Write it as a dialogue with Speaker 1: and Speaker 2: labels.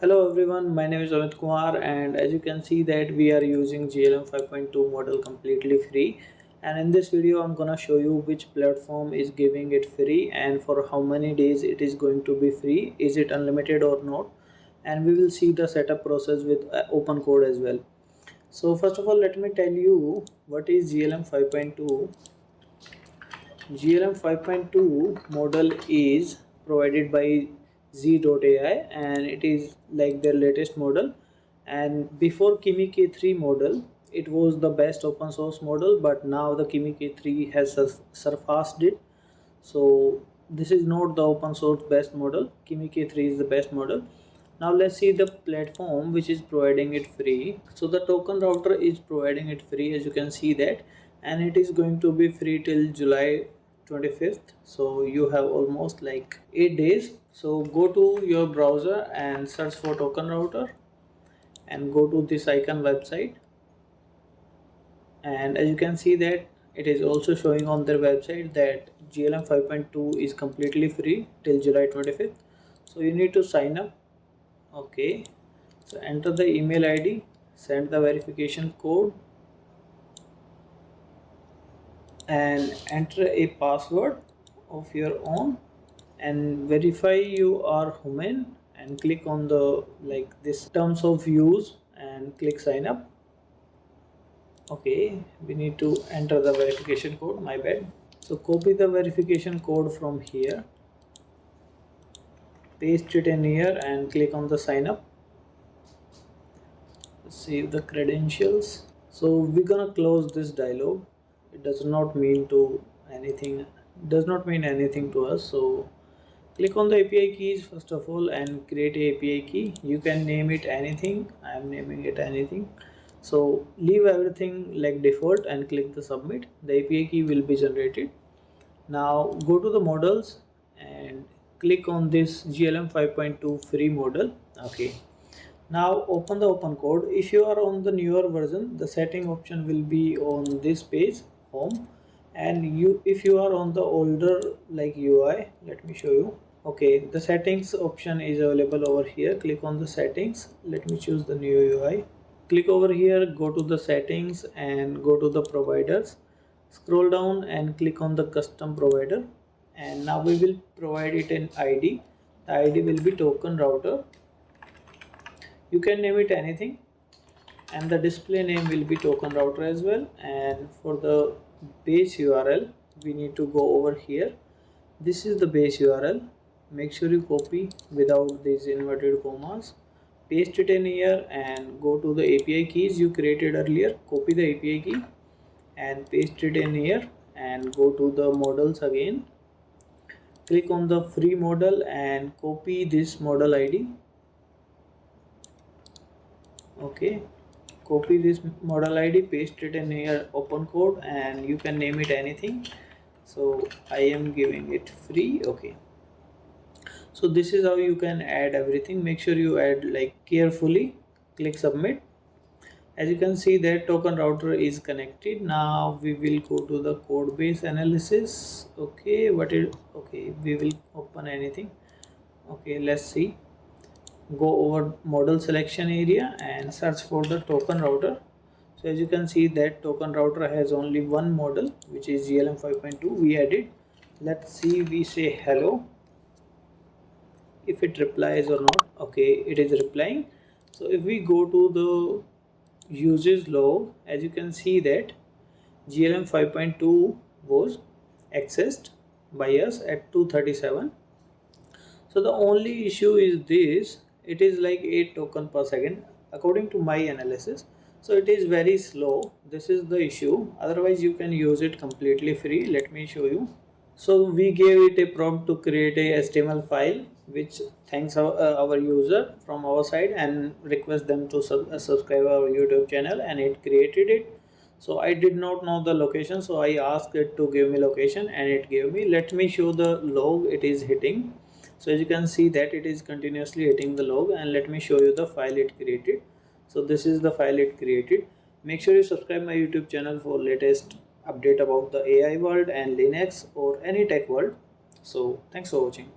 Speaker 1: Hello everyone, my name is Amit Kumar, and as you can see that we are using GLM 5.2 model completely free. And in this video I'm gonna show you which platform is giving it free and for how many days it is going to be free, is it unlimited or not, and we will see the setup process with OpenCode as well. So first of all, let me tell you what is GLM 5.2. GLM 5.2 model is provided by Z.ai and it is like their latest model. And before Kimi K3 model, it was the best open source model, but now the Kimi K3 has surpassed it. So this is not the open source best model. Kimi K3 is the best model. Now let's see the platform which is providing it free. So the token router is providing it free, as you can see that, and it is going to be free till July 25th. So you have almost like 8 days. So go to your browser and search for token router and go to this icon website, and as you can see that it is also showing on their website that GLM 5.2 is completely free till July 25th. So you need to sign up. Okay, so enter the email ID, send the verification code, and enter a password of your own, and verify you are human, and click on the this terms of use and click sign up. Okay, we need to enter the verification code, my bad. So copy the verification code from here, paste it in here, and click on the sign up. Save the credentials. So we're gonna close this dialog. It does not mean anything to us. So click on the API keys first of all and create a API key. You can name it anything. I am naming it anything. So leave everything like default and click the submit. The API key will be generated. Now go to the models and click on this GLM 5.2 free model. Okay, now open the OpenCode. If you are on the newer version, the setting option will be on this page, home, and if you are on the older like UI, let me show you. Okay, the settings option is available over here. Click on the settings. Let me choose the new UI. Click over here, go to the settings and go to the providers. Scroll down and click on the custom provider, and now we will provide it an ID. The ID will be token router. You can name it anything, and the display name will be token router as well. And for the base URL, we need to go over here. This is the base URL. Make sure you copy without these inverted commas, paste it in here, and go to the API keys you created earlier. Copy the API key and paste it in here, and go to the models again. Click on the free model and copy this model ID. Okay, copy this model ID, paste it in here, OpenCode, and you can name it anything. So I am giving it free. Okay, so this is how you can add everything. Make sure you add like carefully. Click submit. As you can see that token router is connected. Now we will go to the code base analysis. Okay, okay, we will open anything. Okay, let's see. Go over model selection area and search for the token router. So as you can see that token router has only one model, which is GLM 5.2. We added. Let's see, we say hello, if it replies or not. Okay, it is replying. So if we go to the usage log, as you can see that GLM 5.2 was accessed by us at 2:37. So the only issue is this, it is like 8 token per second according to my analysis. So it is very slow. This is the issue. Otherwise you can use it completely free. Let me show you. So we gave it a prompt to create a HTML file which thanks our user from our side and request them to subscribe our YouTube channel, and it created it. So I did not know the location, so I asked it to give me location and it gave me. Let me show the log it is hitting. So as you can see that it is continuously hitting the log, and let me show you the file it created. So this is the file it created. Make sure you subscribe my YouTube channel for latest update about the AI world and Linux or any tech world. So thanks for watching.